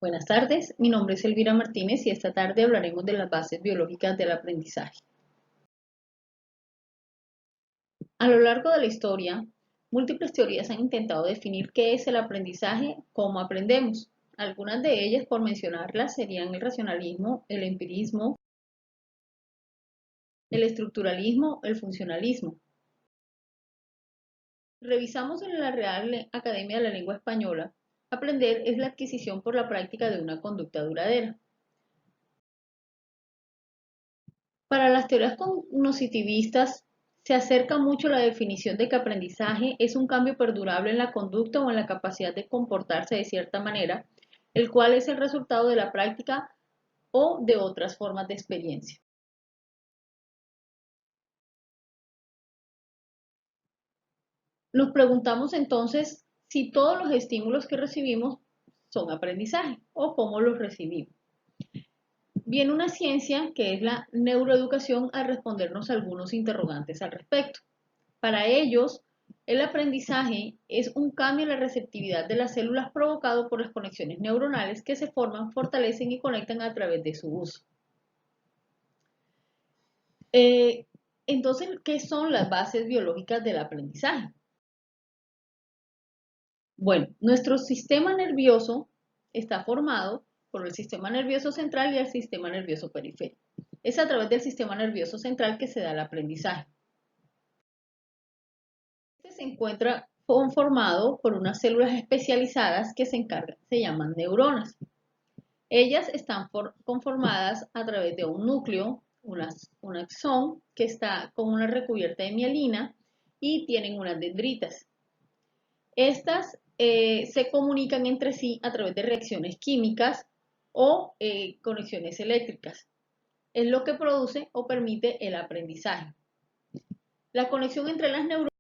Buenas tardes, mi nombre es Elvira Martínez y esta tarde hablaremos de las bases biológicas del aprendizaje. A lo largo de la historia, múltiples teorías han intentado definir qué es el aprendizaje, cómo aprendemos. Algunas de ellas, por mencionarlas, serían el racionalismo, el empirismo, el estructuralismo, el funcionalismo. Revisamos en la Real Academia de la Lengua Española. Aprender es la adquisición por la práctica de una conducta duradera. Para las teorías cognitivistas, se acerca mucho la definición de que aprendizaje es un cambio perdurable en la conducta o en la capacidad de comportarse de cierta manera, el cual es el resultado de la práctica o de otras formas de experiencia. Nos preguntamos entonces si todos los estímulos que recibimos son aprendizaje o cómo los recibimos. Viene una ciencia que es la neuroeducación a respondernos algunos interrogantes al respecto. Para ellos, el aprendizaje es un cambio en la receptividad de las células provocado por las conexiones neuronales que se forman, fortalecen y conectan a través de su uso. Entonces, ¿qué son las bases biológicas del aprendizaje? Bueno, nuestro sistema nervioso está formado por el sistema nervioso central y el sistema nervioso periférico. Es a través del sistema nervioso central que se da el aprendizaje. Este se encuentra conformado por unas células especializadas que se llaman neuronas. Ellas están conformadas a través de un núcleo, un axón que está con una recubierta de mielina y tienen unas dendritas. Estas se comunican entre sí a través de reacciones químicas o conexiones eléctricas. Es lo que produce o permite el aprendizaje. La conexión entre las neuronas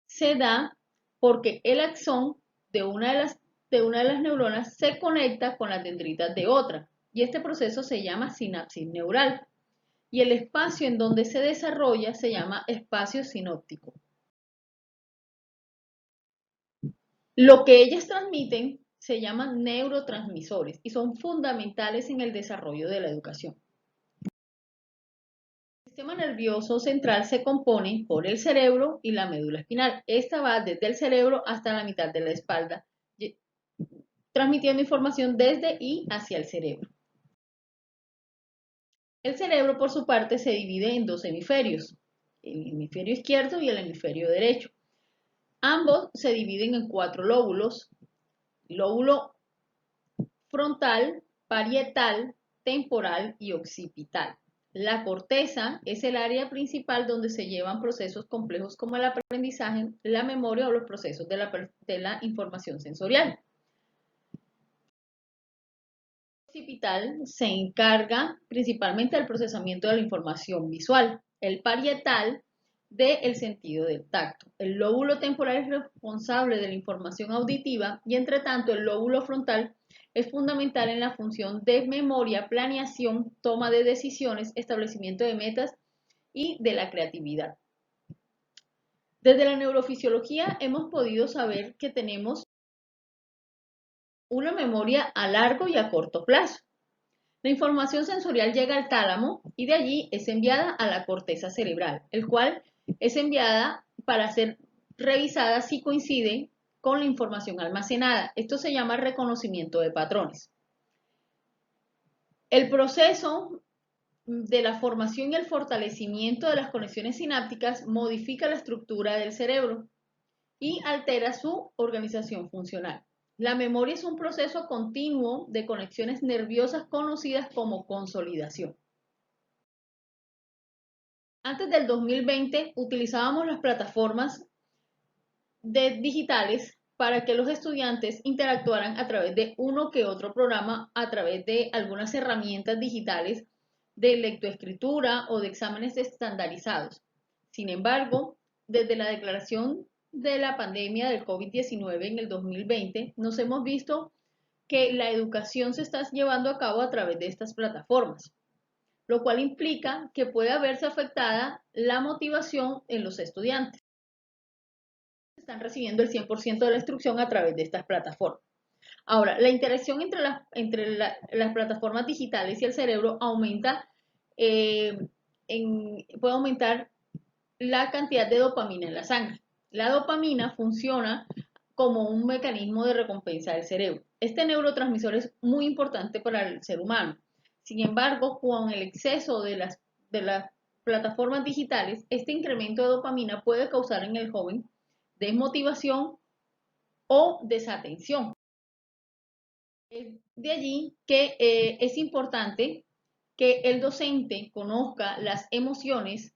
se da porque el axón de una de las neuronas se conecta con las dendritas de otra y este proceso se llama sinapsis neural y el espacio en donde se desarrolla se llama espacio sinóptico. Lo que ellas transmiten se llaman neurotransmisores y son fundamentales en el desarrollo de la educación. El sistema nervioso central se compone por el cerebro y la médula espinal. Esta va desde el cerebro hasta la mitad de la espalda, transmitiendo información desde y hacia el cerebro. El cerebro, por su parte, se divide en dos hemisferios, el hemisferio izquierdo y el hemisferio derecho. Ambos se dividen en 4 lóbulos: lóbulo frontal, parietal, temporal y occipital. La corteza es el área principal donde se llevan procesos complejos como el aprendizaje, la memoria o los procesos de la información sensorial. El occipital se encarga principalmente del procesamiento de la información visual, el parietal del sentido del tacto. El lóbulo temporal es responsable de la información auditiva y entre tanto el lóbulo frontal es fundamental en la función de memoria, planeación, toma de decisiones, establecimiento de metas y de la creatividad. Desde la neurofisiología hemos podido saber que tenemos una memoria a largo y a corto plazo. La información sensorial llega al tálamo y de allí es enviada a la corteza cerebral, el cual es enviada para ser revisada si coincide con la información almacenada. Esto se llama reconocimiento de patrones. El proceso de la formación y el fortalecimiento de las conexiones sinápticas modifica la estructura del cerebro y altera su organización funcional. La memoria es un proceso continuo de conexiones nerviosas conocidas como consolidación. Antes del 2020 utilizábamos las plataformas digitales para que los estudiantes interactuaran a través de uno que otro programa, a través de algunas herramientas digitales de lectoescritura o de exámenes estandarizados. Sin embargo, desde la declaración de la pandemia del COVID-19 en el 2020, nos hemos visto que la educación se está llevando a cabo a través de estas plataformas, lo cual implica que puede verse afectada la motivación en los estudiantes. Están recibiendo el 100% de la instrucción a través de estas plataformas. Ahora, la interacción entre las plataformas digitales y el cerebro aumenta, eh, puede aumentar la cantidad de dopamina en la sangre. La dopamina funciona como un mecanismo de recompensa del cerebro. Este neurotransmisor es muy importante para el ser humano. Sin embargo, con el exceso de las plataformas digitales, este incremento de dopamina puede causar en el joven desmotivación o desatención. De allí que es importante que el docente conozca las emociones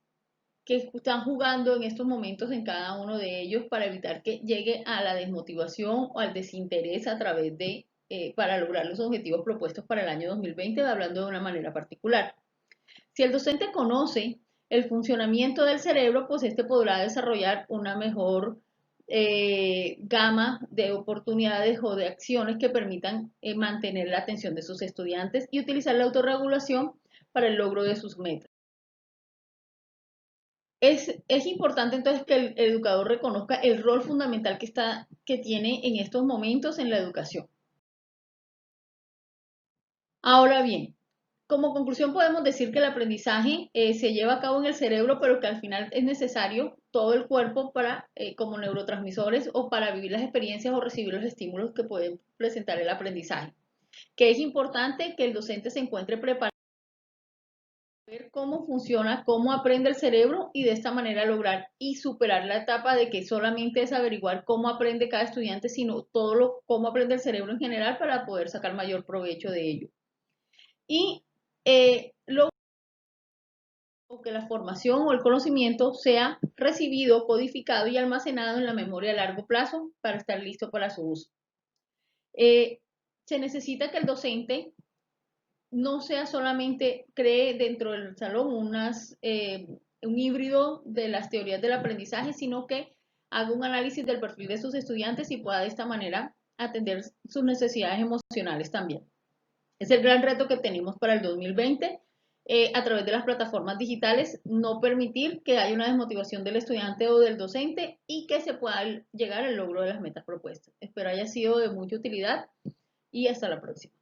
que están jugando en estos momentos en cada uno de ellos para evitar que llegue a la desmotivación o al desinterés a través para lograr los objetivos propuestos para el año 2020, hablando de una manera particular. Si el docente conoce el funcionamiento del cerebro, pues este podrá desarrollar una mejor gama de oportunidades o de acciones que permitan mantener la atención de sus estudiantes y utilizar la autorregulación para el logro de sus metas. Es importante entonces que el educador reconozca el rol fundamental que tiene en estos momentos en la educación. Ahora bien, como conclusión podemos decir que el aprendizaje se lleva a cabo en el cerebro, pero que al final es necesario todo el cuerpo para, como neurotransmisores o para vivir las experiencias o recibir los estímulos que puede presentar el aprendizaje. Que es importante que el docente se encuentre preparado ver cómo funciona, cómo aprende el cerebro y de esta manera lograr y superar la etapa de que solamente es averiguar cómo aprende cada estudiante, sino cómo aprende el cerebro en general para poder sacar mayor provecho de ello. Y luego que la formación o el conocimiento sea recibido, codificado y almacenado en la memoria a largo plazo para estar listo para su uso. Se necesita que el docente no sea solamente cree dentro del salón un híbrido de las teorías del aprendizaje, sino que haga un análisis del perfil de sus estudiantes y pueda de esta manera atender sus necesidades emocionales también. Es el gran reto que tenemos para el 2020 a través de las plataformas digitales, no permitir que haya una desmotivación del estudiante o del docente y que se pueda llegar al logro de las metas propuestas. Espero haya sido de mucha utilidad y hasta la próxima.